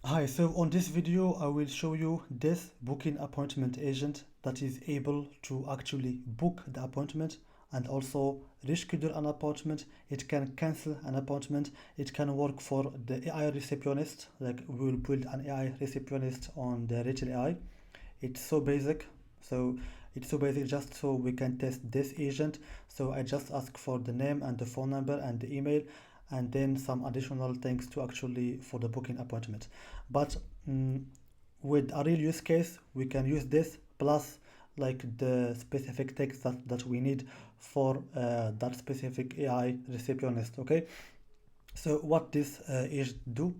Hi, so on this video I will show you this booking appointment agent that is able to actually book the appointment and also reschedule an appointment. It can cancel an appointment. It can work for the AI receptionist, like we will build an AI receptionist on the RETELL AI. It's so basic, so it's so basic just so we can test this agent. So I just ask for the name and the phone number and the email, and then some additional things to actually for the booking appointment. But with a real use case we can use this plus like the specific text that we need for that specific AI receptionist. Okay, so what this agent do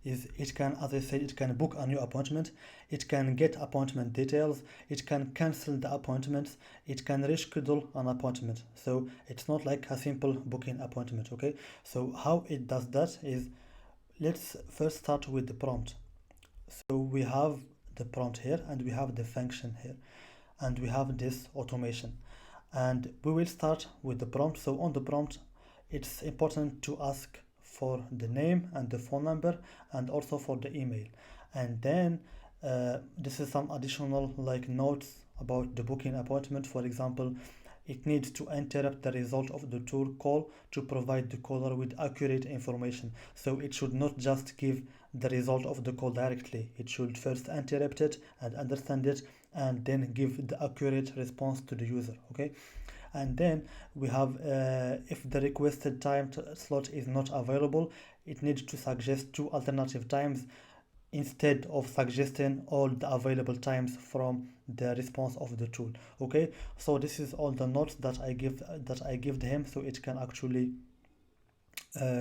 is it can, as I said, it can book a new appointment, it can get appointment details, it can cancel the appointments, it can reschedule an appointment. So it's not like a simple booking appointment. Okay, so how it does that is, let's first start with the prompt. So we have the prompt here and we have the function here and we have this automation, and we will start with the prompt. So on the prompt it's important to ask for the name and the phone number and also for the email, and then this is some additional like notes about the booking appointment. For example, it needs to interrupt the result of the tool call to provide the caller with accurate information. So it should not just give the result of the call directly. It should first interrupt it and understand it and then give the accurate response to the user. Okay, and then we have if the requested time slot is not available, it needs to suggest two alternative times instead of suggesting all the available times from the response of the tool. Okay, so this is all the notes that I give to him so it can actually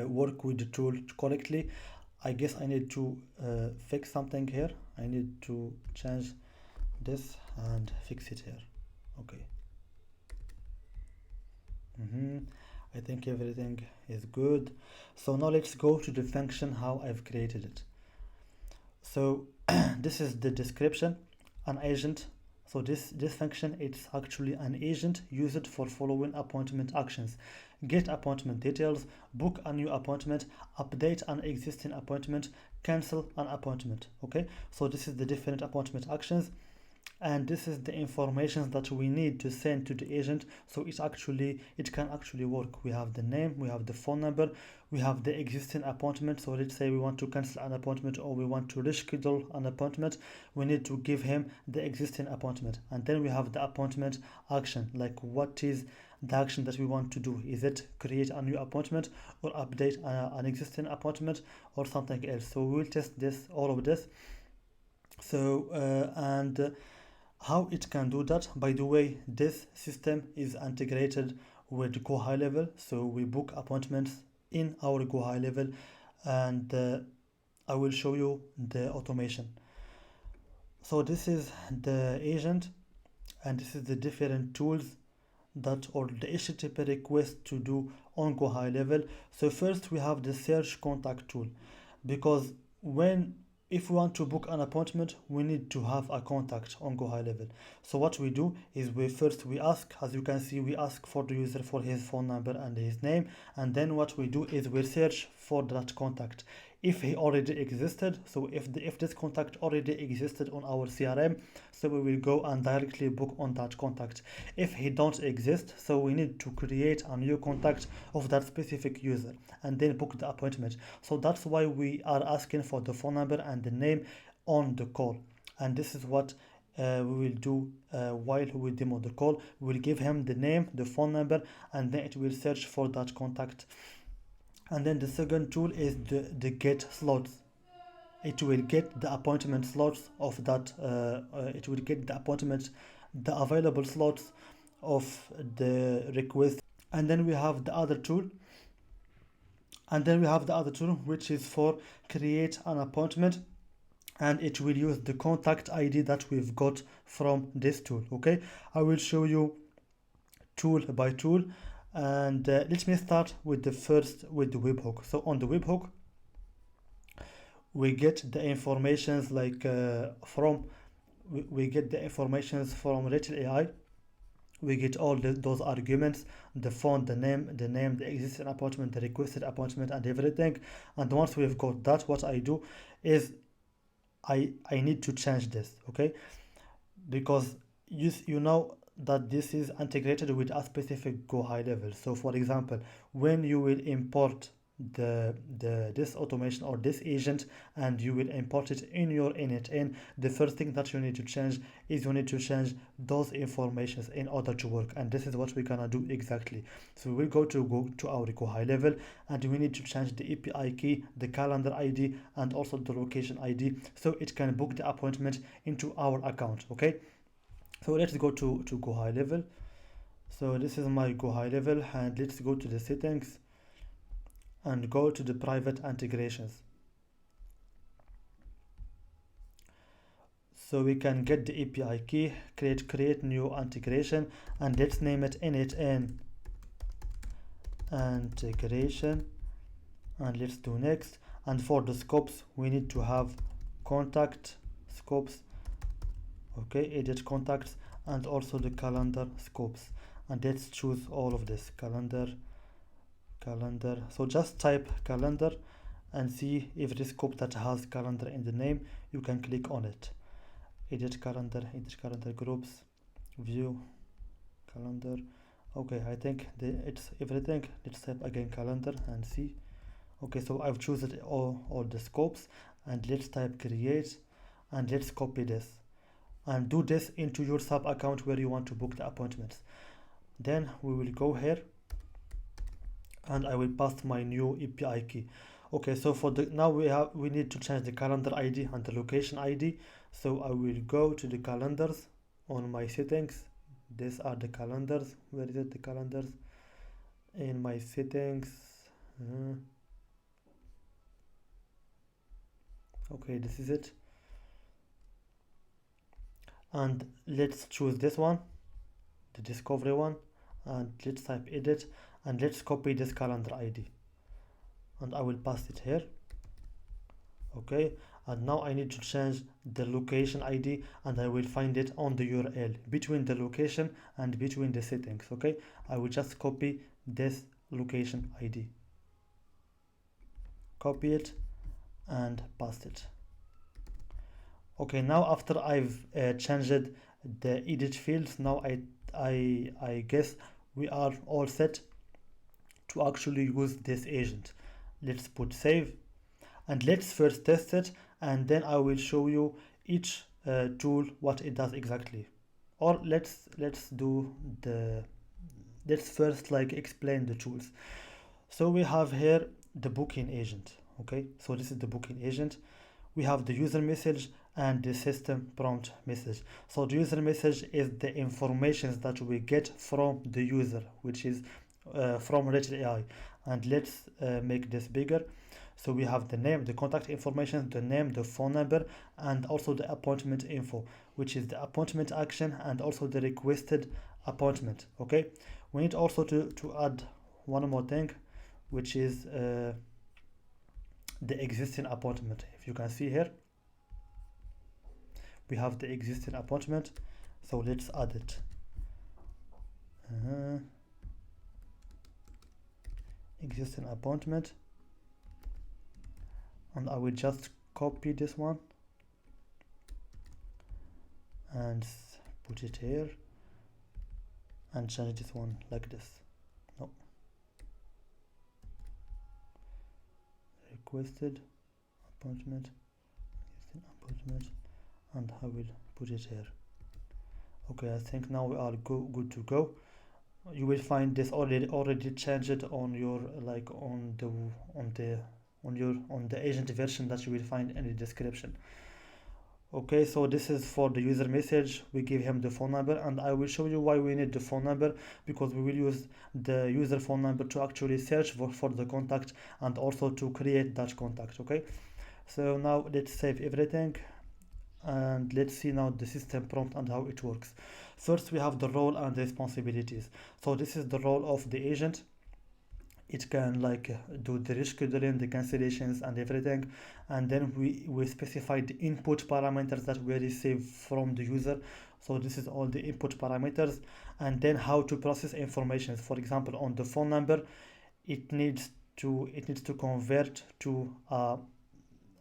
work with the tool correctly. I guess I need to fix something here. I need to change this and fix it here. Okay. I think everything is good. So now let's go to the function how I've created it. So this is the description, an agent. So this function, it's actually an agent used for following appointment actions: get appointment details, book a new appointment, update an existing appointment, cancel an appointment. Okay, so this is the different appointment actions, and this is the information that we need to send to the agent so it can actually work. We have the name, we have the phone number, we have the existing appointment. So let's say we want to cancel an appointment or we want to reschedule an appointment, we need to give him the existing appointment, and then we have the appointment action, like what is the action that we want to do. Is it create a new appointment or update an existing appointment or something else? So we will test this, all of this. So and how it can do that. By the way, this system is integrated with GoHighLevel, so we book appointments in our GoHighLevel, and I will show you the automation. So this is the agent, and this is the different tools that or the HTTP request to do on GoHighLevel. So first we have the search contact tool, because if we want to book an appointment, we need to have a contact on GoHighLevel. So what we do is we ask, as you can see, we ask for the user for his phone number and his name, and then what we do is we search for that contact. If he already existed, so if this contact already existed on our CRM, so we will go and directly book on that contact. If he don't exist, so we need to create a new contact of that specific user and then book the appointment. So that's why we are asking for the phone number and the name on the call, and this is what we will do while we demo the call. We will give him the name, the phone number, and then it will search for that contact. And then the second tool is the get slots. It will get the appointment slots of that it will get the available slots of the request. And then we have the other tool, which is for create an appointment, and it will use the contact ID that we've got from this tool. Okay, I will show you tool by tool, and let me start with the webhook. So on the webhook we get the informations like we get the informations from RETELL AI. We get all those arguments: the phone, the name, the existing appointment, the requested appointment, and everything. And once we've got that, what I do is I need to change this, okay? Because you know that this is integrated with a specific GoHighLevel. So for example, when you will import the this automation or this agent, and you will import it in your N8N, the first thing that you need to change is you need to change those informations in order to work, and this is what we're gonna do exactly. So we will go to our GoHighLevel, and we need to change the API key, the calendar ID, and also the location ID, so it can book the appointment into our account, okay? So let's go to GoHighLevel. So this is my GoHighLevel, and let's go to the settings and go to the private integrations. So we can get the API key, create new integration, and let's name it N8N integration, and let's do next. And for the scopes, we need to have contact scopes, okay, edit contacts, and also the calendar scopes. And let's choose all of this, calendar. So just type calendar and see if this scope that has calendar in the name, you can click on it. Edit calendar groups, view calendar. Okay, I think it's everything. Let's type again calendar and see. Okay, so I've chosen all the scopes, and let's type create, and let's copy this and do this into your sub account where you want to book the appointments. Then we will go here, and I will pass my new API key. Okay, so for the now we need to change the calendar ID and the location ID. So I will go to the calendars on my settings. These are the calendars. Where is it? The calendars in my settings. Okay, this is it. And let's choose this one, the discovery one, and let's type edit, and let's copy this calendar ID, and I will paste it here. Okay, and now I need to change the location ID, and I will find it on the URL between the location and between the settings. Okay, I will just copy this location ID, copy it and paste it. Okay, now after I've changed the edit fields, now I guess we are all set to actually use this agent. Let's put save, and let's first test it, and then I will show you each tool what it does exactly. Or let's first like explain the tools. So we have here the booking agent. Okay, so this is the booking agent. We have the user message and the system prompt message. So the user message is the information that we get from the user, which is from RETELL AI. And let's make this bigger. So we have the name, the contact information, the name, the phone number, and also the appointment info, which is the appointment action and also the requested appointment. Okay, we need also to add one more thing, which is the existing appointment. If you can see here, we have the existing appointment, so let's add it. Existing appointment, and I will just copy this one and put it here and change this one like this. No, requested appointment, and I will put it here. Okay, I think now we are good to go. You will find this already changed on your on the agent version that you will find in the description. Okay, so this is for the user message. We give him the phone number, and I will show you why we need the phone number, because we will use the user phone number to actually search for the contact and also to create that contact. Okay, so now let's save everything, and let's see now the system prompt and how it works. First, we have the role and the responsibilities. So this is the role of the agent. It can do the rescheduling, the cancellations and everything, and then we specify the input parameters that we receive from the user. So this is all the input parameters, and then how to process information. For example, on the phone number, it needs to convert to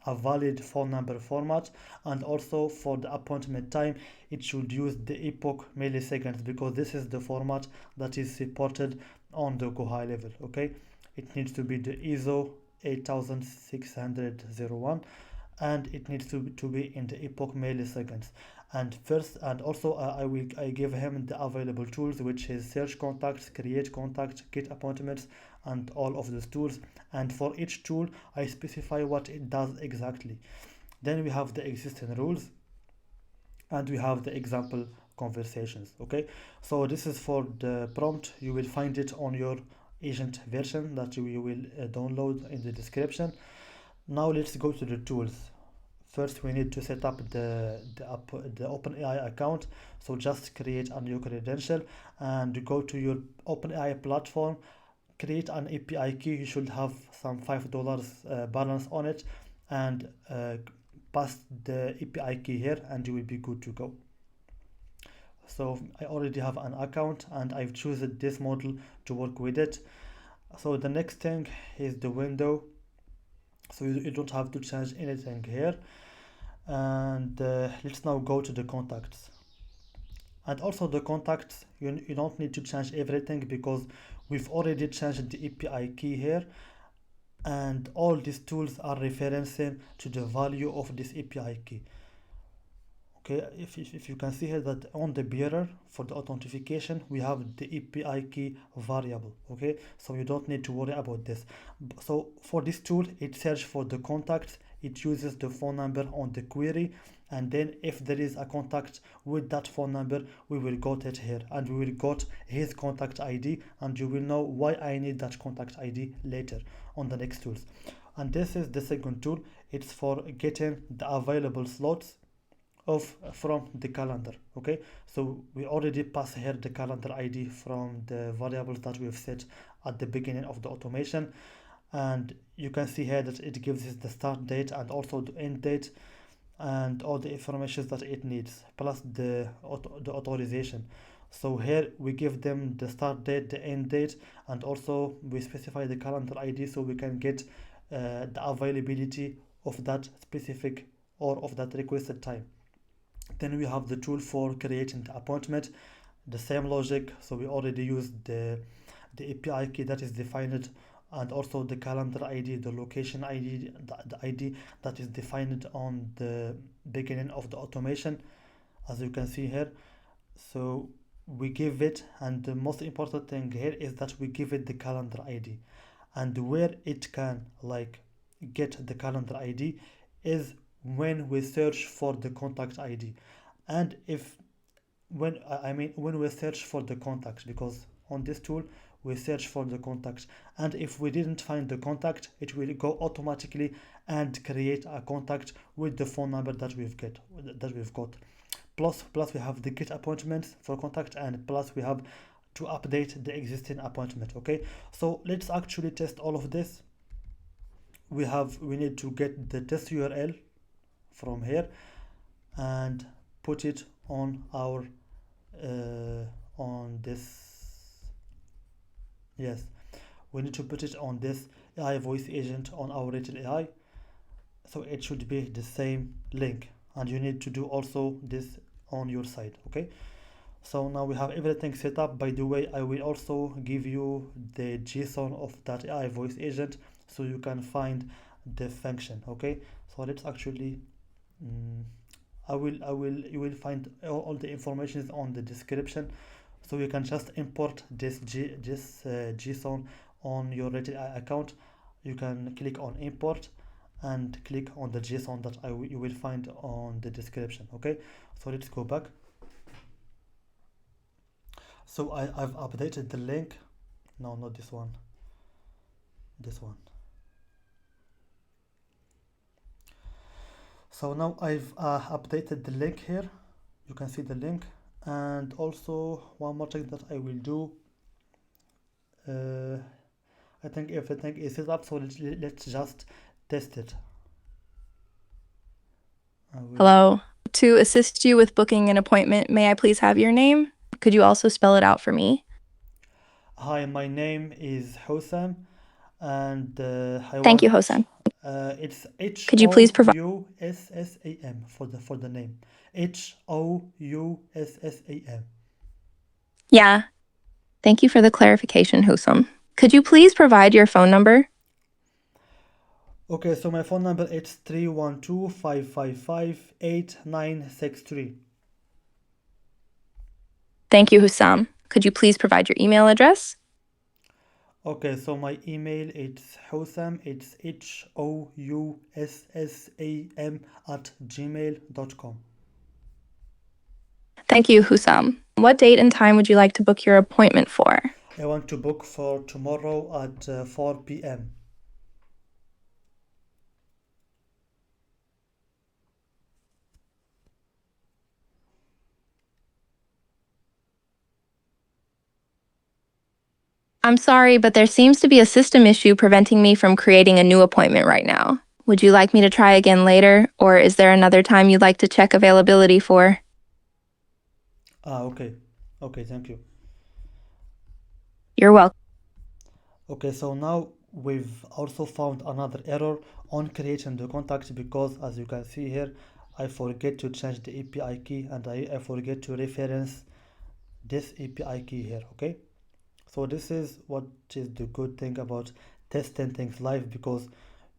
a valid phone number format, and also for the appointment time it should use the epoch milliseconds, because this is the format that is supported on the GoHighLevel. Okay, it needs to be the ISO 8601, and it needs to be in the epoch milliseconds. And first, and also I give him the available tools, which is search contacts, create contacts, get appointments, and all of those tools. And for each tool I specify what it does exactly. Then we have the existing rules, and we have the example conversations. Okay, so this is for the prompt. You will find it on your agent version that you will download in the description. Now let's go to the tools. First, we need to set up the OpenAI account. So just create a new credential and go to your OpenAI platform. Create an API key. You should have some $5 balance on it, and pass the API key here, and you will be good to go. So I already have an account, and I've chosen this model to work with it. So the next thing is the window. So you don't have to change anything here. And let's now go to the contacts. And also the contacts, you don't need to change everything, because we've already changed the API key here, and all these tools are referencing to the value of this API key. Okay, if you can see here that on the bearer for the authentication we have the API key variable. Okay, so you don't need to worry about this. So for this tool, it searches for the contacts, it uses the phone number on the query, and then if there is a contact with that phone number, we will got it here, and we will got his contact ID, and you will know why I need that contact ID later on the next tools. And this is the second tool. It's for getting the available slots from the calendar. Okay, so we already pass here the calendar ID from the variables that we've set at the beginning of the automation, and you can see here that it gives us the start date and also the end date and all the information that it needs, plus the authorization. So here we give them the start date, the end date, and also we specify the calendar ID, so we can get the availability of that specific or of that requested time. Then we have the tool for creating the appointment, the same logic. So we already used the API key that is defined, and also the calendar ID, the location ID, the ID that is defined on the beginning of the automation, as you can see here. So we give it, and the most important thing here is that we give it the calendar ID, and where it can like get the calendar ID is when we search for the contact ID. And if when we search for the contact, because on this tool we search for the contact, and if we didn't find the contact, it will go automatically and create a contact with the phone number that we've got. Plus we have the get appointments for contact, and plus we have to update the existing appointment. Okay, so let's actually test all of this. We need to get the test URL from here and put it on our on this. Yes, we need to put it on this AI voice agent on our RETELL AI, so it should be the same link, and you need to do also this on your side. Okay, so now we have everything set up. By the way, I will also give you the JSON of that AI voice agent so you can find the function. Okay, so let's actually you will find all the information on the description, so you can just import this JSON on your RETELL AI account. You can click on import and click on the JSON that you will find on the description. Okay, so let's go back. So I've updated the link. No, not this one, this one. So now I've updated the link here. You can see the link, and also one more thing that I will do. I think everything is set up, so let's just test it. Hello. To assist you with booking an appointment, may I please have your name? Could you also spell it out for me? Hi, my name is Hosam, and Thank you, Hosam. It's Could you please provide? Houssam for the name. Houssam. Yeah, thank you for the clarification, Husam. Could you please provide your phone number? Okay, so my phone number it's 312-555-8963. Thank you, Husam. Could you please provide your email address? Okay, so my email it's Houssam, it's Houssam @gmail.com. Thank you, Husam. What date and time would you like to book your appointment for? I want to book for tomorrow at 4 p.m. I'm sorry, but there seems to be a system issue preventing me from creating a new appointment right now. Would you like me to try again later, or is there another time you'd like to check availability for? Okay. Okay, thank you. You're welcome. Okay, so now we've also found another error on creating the contact because as you can see here, I forget to change the API key and I forget to reference this API key here, okay? So this is what is the good thing about testing things live because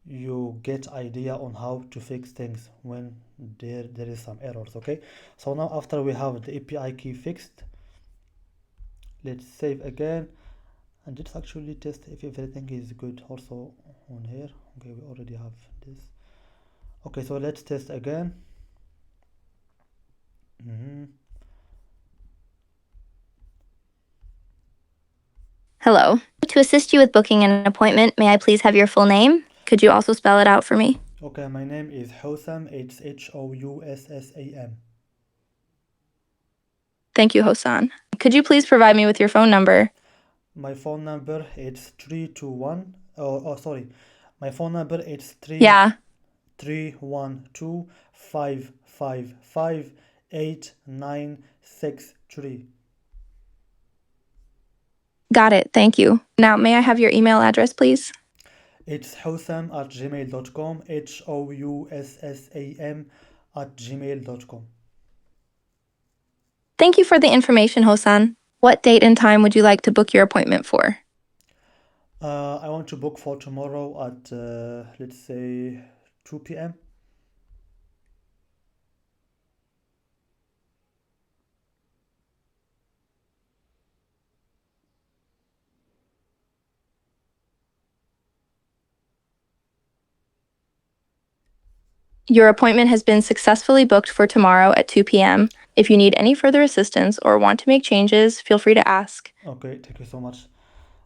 you get idea on how to fix things when there is some errors, okay? So now after we have the API key fixed, let's save again and let's actually test if everything is good also on here. Okay, we already have this. Okay, so let's test again. Hello. To assist you with booking an appointment, may I please have your full name? Could you also spell it out for me? Okay, my name is Houssam, it's Houssam. Thank you, Hosan. Could you please provide me with your phone number? My phone number it's 321 sorry, my phone number it's 3 Yeah, 312 555 8963. got it. Thank you. Now, may I have your email address, please? It's Houssam @gmail.com, Houssam @gmail.com. Thank you for the information, Hosan. What date and time would you like to book your appointment for? I want to book for tomorrow at let's say 2 p.m. Your appointment has been successfully booked for tomorrow at 2 p.m. If you need any further assistance or want to make changes, feel free to ask. Okay, thank you so much.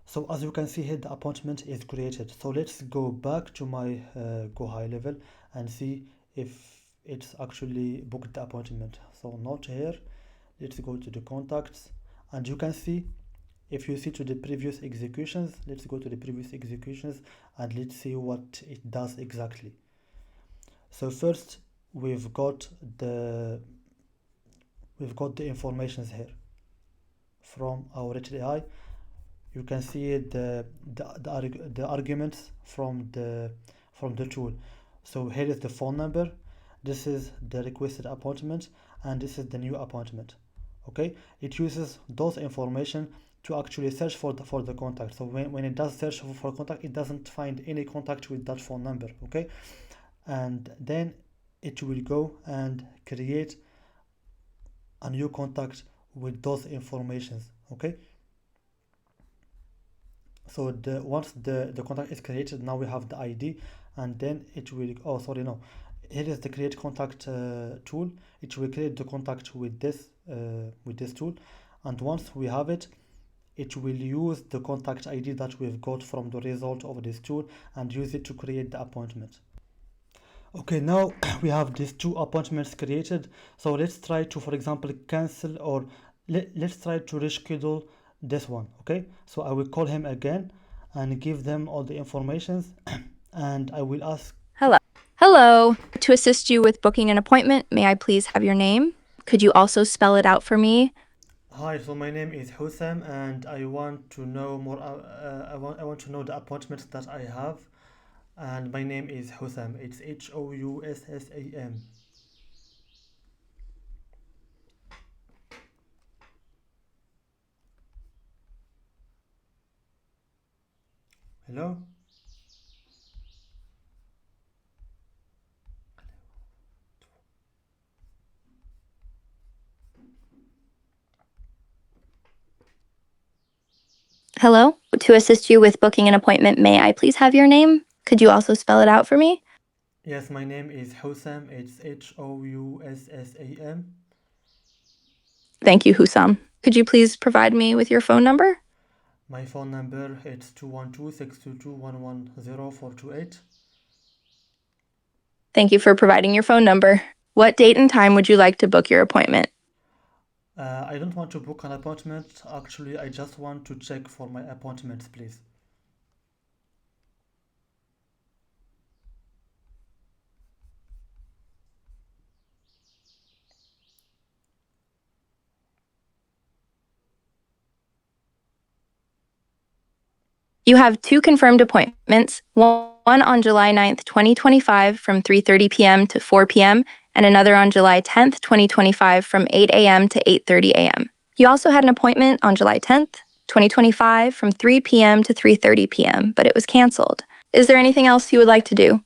So as you can see here, the appointment is created. So let's go back to my GoHighLevel and see if it's actually booked the appointment. So not here. Let's go to the contacts and you can see if you see to the previous executions, let's go to the previous executions and let's see what it does exactly. So first we've got the informations here from our RETELL AI. You can see the arguments from the tool. So here is the phone number, this is the requested appointment, and this is the new appointment. Okay, it uses those information to actually search for the contact. So when it does search for contact, it doesn't find any contact with that phone number. Okay, and then it will go and create a new contact with those informations. Okay, so once the contact is created, now we have the ID and then it will, oh sorry, no, here is the create contact tool. It will create the contact with this tool, and once we have it, it will use the contact ID that we've got from the result of this tool and use it to create the appointment. Okay, now we have these two appointments created. So let's try to, for example, cancel or let's try to reschedule this one. Okay, so I will call him again and give them all the informations and I will ask. Hello. Hello. To assist you with booking an appointment, may I please have your name? Could you also spell it out for me? Hi, so my name is Houssam and I want to know more. I want to know the appointments that I have. And my name is Hussam. It's Houssam. Hello? Hello? To assist you with booking an appointment, may I please have your name? Could you also spell it out for me? Yes, my name is Houssam. It's Houssam. Thank you, Hussam. Could you please provide me with your phone number? My phone number it's 212-622-110428. Thank you for providing your phone number. What date and time would you like to book your appointment? I don't want to book an appointment. Actually, I just want to check for my appointments, please. You have two confirmed appointments, one on July 9th, 2025 from 3:30 p.m. to 4 p.m., and another on July 10th, 2025 from 8 a.m. to 8:30 a.m. You also had an appointment on July 10th, 2025 from 3 p.m. to 3:30 p.m., but it was canceled. Is there anything else you would like to do?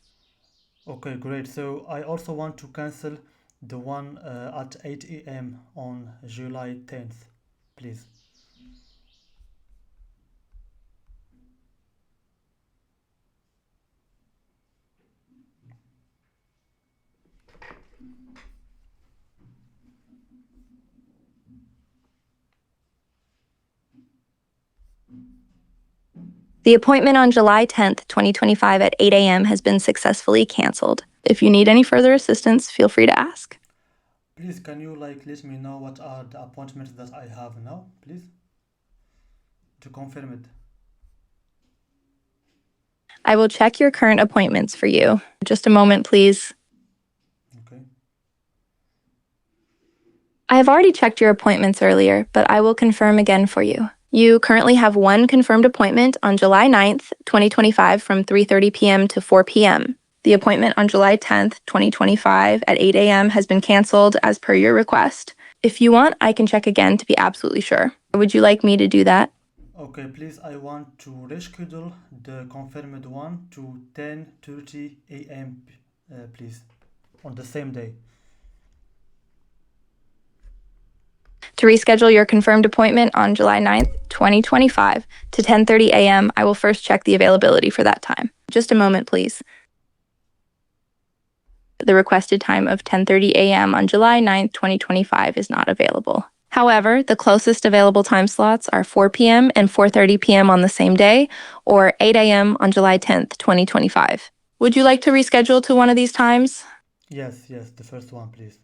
Okay, great. So I also want to cancel the one at 8 a.m. on July 10th, please. The appointment on July 10th, 2025 at 8 a.m. has been successfully canceled. If you need any further assistance, feel free to ask. Please, can you let me know what are the appointments that I have now, please, to confirm it? I will check your current appointments for you. Just a moment, please. Okay. I have already checked your appointments earlier, but I will confirm again for you. You currently have one confirmed appointment on July 9th, 2025 from 3:30 p.m. to 4 p.m. The appointment on July 10th, 2025 at 8 a.m. has been canceled as per your request. If you want, I can check again to be absolutely sure. Would you like me to do that? Okay, please, I want to reschedule the confirmed one to 10:30 a.m., please, on the same day. To reschedule your confirmed appointment on July 9th, 2025 to 10:30 a.m., I will first check the availability for that time. Just a moment, please. The requested time of 10:30 a.m. on July 9th, 2025 is not available. However, the closest available time slots are 4 p.m. and 4:30 p.m. on the same day, or 8 a.m. on July 10th, 2025. Would you like to reschedule to one of these times? Yes, the first one, please.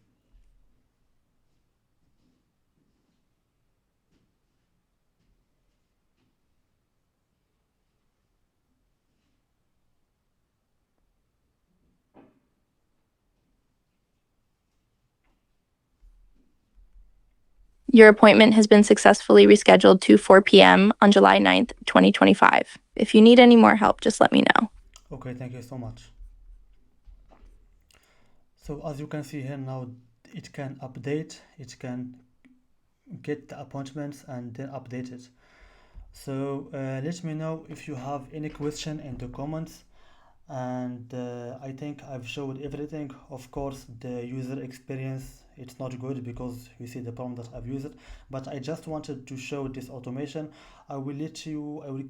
Your appointment has been successfully rescheduled to 4 p.m. on July 9th, 2025. If you need any more help, just let me know. Okay, thank you so much. So as you can see here now, it can update, it can get the appointments and then update it. So let me know if you have any question in the comments, and I think I've showed everything. Of course, the user experience it's not good because you see the problem that I've used, but I just wanted to show this automation. I will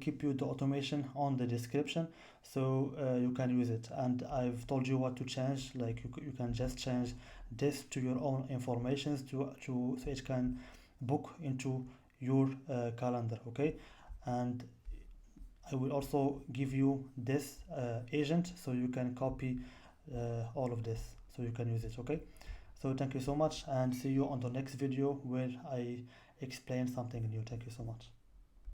keep you the automation on the description, so you can use it. And I've told you what to change, like you can just change this to your own informations to so it can book into your calendar, okay? And I will also give you this agent so you can copy all of this so you can use it, okay? So thank you so much and see you on the next video where I explain something new. Thank you so much.